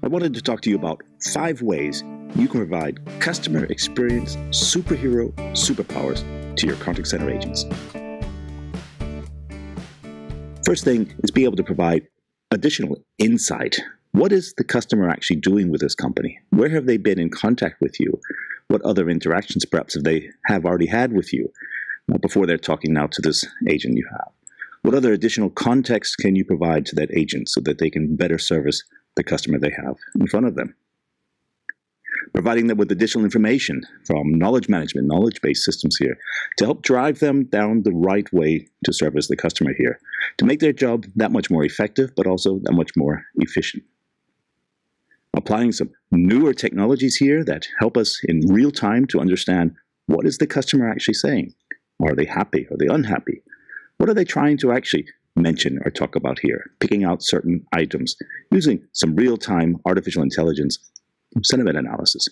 I wanted to talk to you about 5 ways you can provide customer experience superhero superpowers to your contact center agents. First thing is be able to provide additional insight. What is the customer actually doing with this company? Where have they been in contact with you? What other interactions perhaps have they already had with you before they're talking now to this agent you have? What other additional context can you provide to that agent so that they can better service the customer they have in front of them? Providing them with additional information from knowledge management, knowledge-based systems here to help drive them down the right way to service the customer here, to make their job that much more effective, but also that much more efficient. Applying some newer technologies here that help us in real time to understand what is the customer actually saying. Are they happy? Are they unhappy? What are they trying to actually mention or talk about here? Picking out certain items using some real-time artificial intelligence sentiment analysis.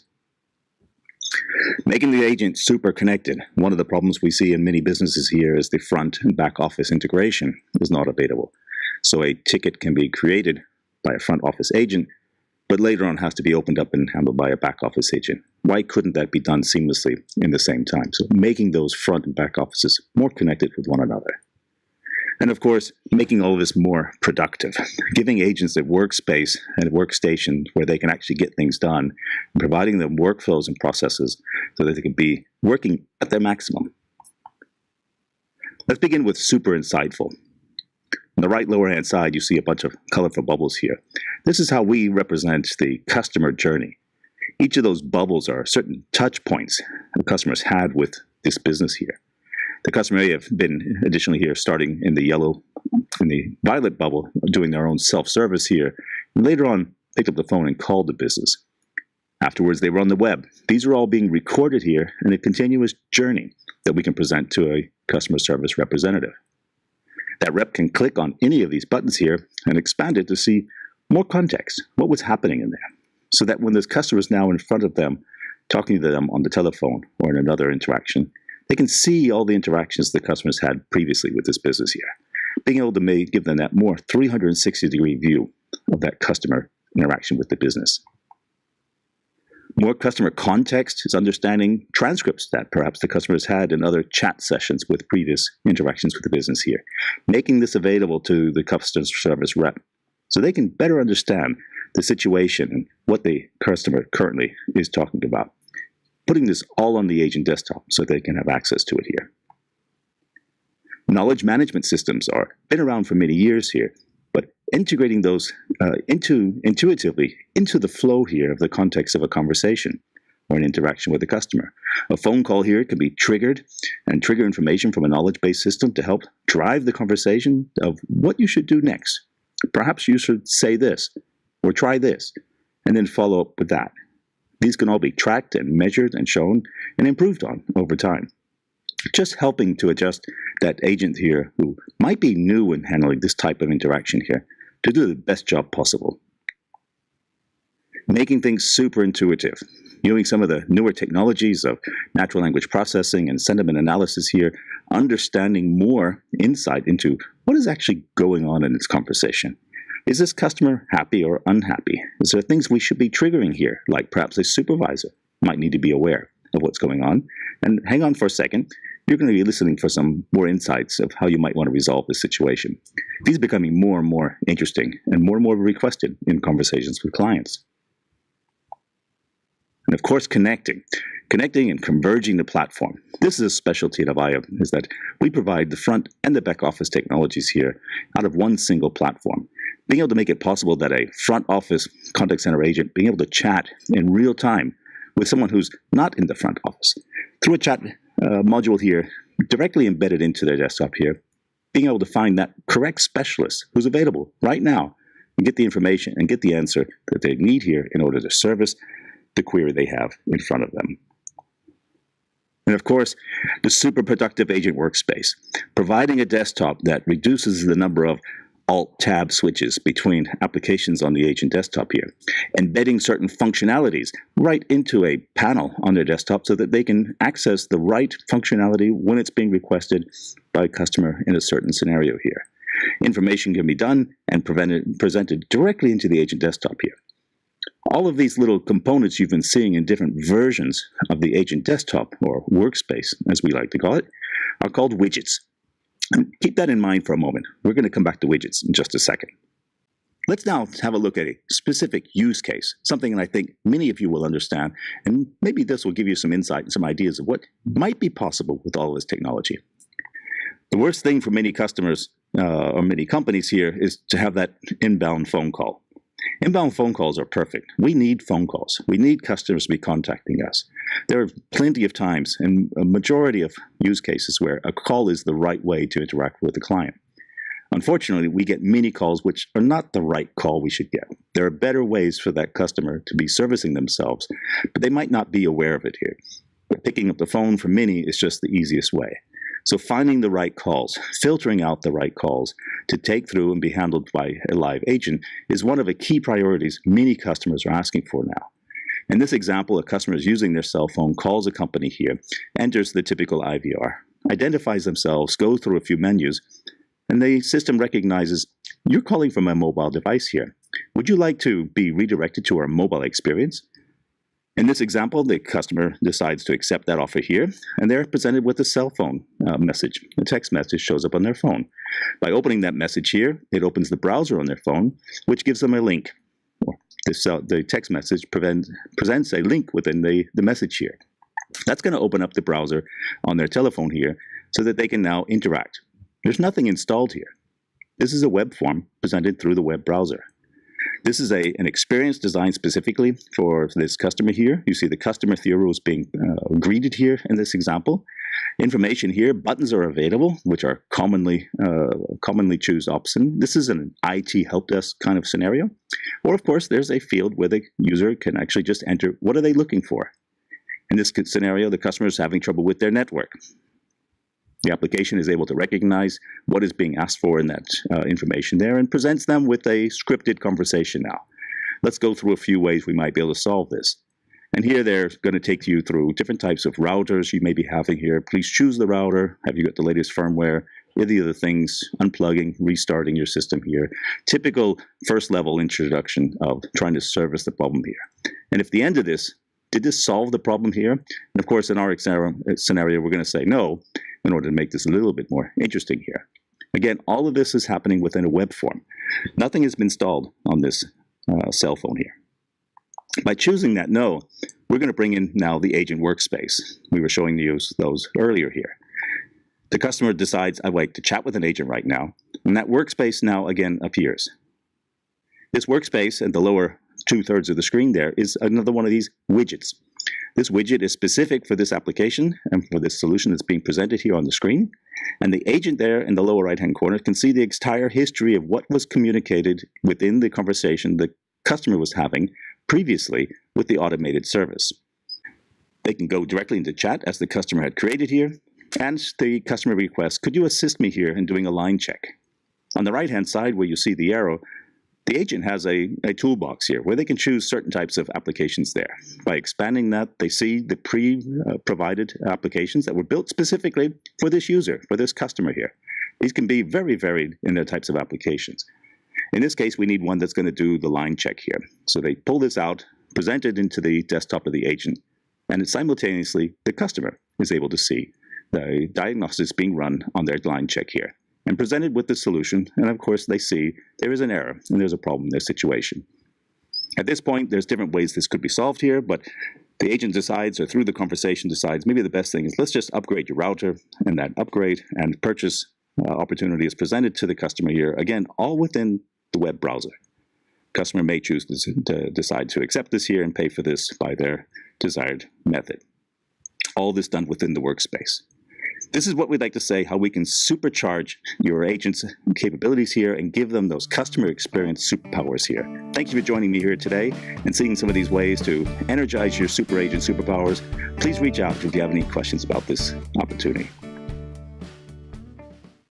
Making the agent super connected. One of the problems we see in many businesses here is the front and back office integration is not available. So a ticket can be created by a front office agent, but later on has to be opened up and handled by a back office agent. Why couldn't that be done seamlessly in the same time? So making those front and back offices more connected with one another. And of course, making all of this more productive, giving agents a workspace and a workstation where they can actually get things done, and providing them workflows and processes so that they can be working at their maximum. Let's begin with super insightful. On the right lower hand side, you see a bunch of colorful bubbles here. This is how we represent the customer journey. Each of those bubbles are certain touch points the customers had with this business here. The customer may have been additionally here starting in the yellow, in the violet bubble, doing their own self-service here, and later on picked up the phone and called the business. Afterwards, they were on the web. These are all being recorded here in a continuous journey that we can present to a customer service representative. That rep can click on any of these buttons here and expand it to see more context, what was happening in there, so that when this customer is now in front of them, talking to them on the telephone or in another interaction, they can see all the interactions the customers had previously with this business here, being able to give them that more 360-degree view of that customer interaction with the business. More customer context is understanding transcripts that perhaps the customers had in other chat sessions with previous interactions with the business here, making this available to the customer service rep so they can better understand the situation and what the customer currently is talking about. Putting this all on the agent desktop so they can have access to it here. Knowledge management systems are been around for many years here, but integrating those intuitively into the flow here of the context of a conversation or an interaction with a customer. A phone call here can be triggered and trigger information from a knowledge-based system to help drive the conversation of what you should do next. Perhaps you should say this or try this, and then follow up with that. These can all be tracked and measured and shown and improved on over time. Just helping to adjust that agent here who might be new in handling this type of interaction here to do the best job possible. Making things super intuitive. Using some of the newer technologies of natural language processing and sentiment analysis here, understanding more insight into what is actually going on in this conversation. Is this customer happy or unhappy? Is there things we should be triggering here, like perhaps a supervisor might need to be aware of what's going on? And hang on for a second, you're going to be listening for some more insights of how you might want to resolve this situation. These are becoming more and more interesting and more requested in conversations with clients. And of course, connecting and converging the platform. This is a specialty of Avaya, is that we provide the front and the back office technologies here out of one single platform. Being able to make it possible that a front office contact center agent being able to chat in real time with someone who's not in the front office through a chat module here directly embedded into their desktop here, being able to find that correct specialist who's available right now and get the information and get the answer that they need here in order to service the query they have in front of them. And of course, the super productive agent workspace, providing a desktop that reduces the number of Alt-Tab switches between applications on the agent desktop here, embedding certain functionalities right into a panel on their desktop so that they can access the right functionality when it's being requested by a customer in a certain scenario here. Information can be done and presented directly into the agent desktop here. All of these little components you've been seeing in different versions of the agent desktop, or workspace, as we like to call it, are called widgets. And keep that in mind for a moment. We're going to come back to widgets in just a second. Let's now have a look at a specific use case, something that I think many of you will understand, and maybe this will give you some insight and some ideas of what might be possible with all of this technology. The worst thing for many customers or many companies here is to have that inbound phone call. Inbound phone calls are perfect. We need phone calls. We need customers to be contacting us. There are plenty of times and a majority of use cases where a call is the right way to interact with the client. Unfortunately, we get many calls which are not the right call we should get. There are better ways for that customer to be servicing themselves, but they might not be aware of it here. But picking up the phone for many is just the easiest way. So finding the right calls, filtering out the right calls to take through and be handled by a live agent is one of the key priorities many customers are asking for now. In this example, a customer is using their cell phone, calls a company here, enters the typical IVR, identifies themselves, goes through a few menus, and the system recognizes, you're calling from a mobile device here. Would you like to be redirected to our mobile experience? In this example, the customer decides to accept that offer here, and they're presented with a cell phone message. A text message shows up on their phone. By opening that message here, it opens the browser on their phone, which gives them a link. The text message presents a link within the message here. That's going to open up the browser on their telephone here so that they can now interact. There's nothing installed here. This is a web form presented through the web browser. This is an experience designed specifically for this customer here. You see the customer heroes being greeted here in this example. Information here, buttons are available, which are commonly choose option. This is an IT help desk kind of scenario. Or of course, there's a field where the user can actually just enter what are they looking for. In this scenario, the customer is having trouble with their network. The application is able to recognize what is being asked for in that information there and presents them with a scripted conversation now. Let's go through a few ways we might be able to solve this. And here they're going to take you through different types of routers you may be having here. Please choose the router. Have you got the latest firmware? Any of the things, unplugging, restarting your system here. Typical first level introduction of trying to service the problem here. And if the end of this, did this solve the problem here? And of course, in our scenario, we're going to say no, in order to make this a little bit more interesting here. Again, all of this is happening within a web form. Nothing has been installed on this cell phone here. By choosing that no, we're going to bring in now the agent workspace. We were showing you those earlier here. The customer decides, I'd like to chat with an agent right now, and that workspace now again appears. This workspace at the lower 2/3 of the screen there is another one of these widgets. This widget is specific for this application and for this solution that's being presented here on the screen. And the agent there in the lower right-hand corner can see the entire history of what was communicated within the conversation the customer was having previously with the automated service. They can go directly into chat as the customer had created here, and the customer requests, could you assist me here in doing a line check? On the right-hand side where you see the arrow, the agent has a toolbox here where they can choose certain types of applications there. By expanding that, they see the pre-provided applications that were built specifically for this user, for this customer here. These can be very varied in their types of applications. In this case, we need one that's going to do the line check here. So they pull this out, present it into the desktop of the agent, and simultaneously, the customer is able to see the diagnosis being run on their line check here, and presented with the solution, and of course they see there is an error and there's a problem in their situation. At this point, there's different ways this could be solved here, but the agent decides, or through the conversation decides, maybe the best thing is let's just upgrade your router, and that upgrade and purchase opportunity is presented to the customer here, again, all within the web browser. Customer may choose to decide to accept this here and pay for this by their desired method. All this done within the workspace. This is what we'd like to say, how we can supercharge your agent's capabilities here and give them those customer experience superpowers here. Thank you for joining me here today and seeing some of these ways to energize your super agent superpowers. Please reach out if you have any questions about this opportunity.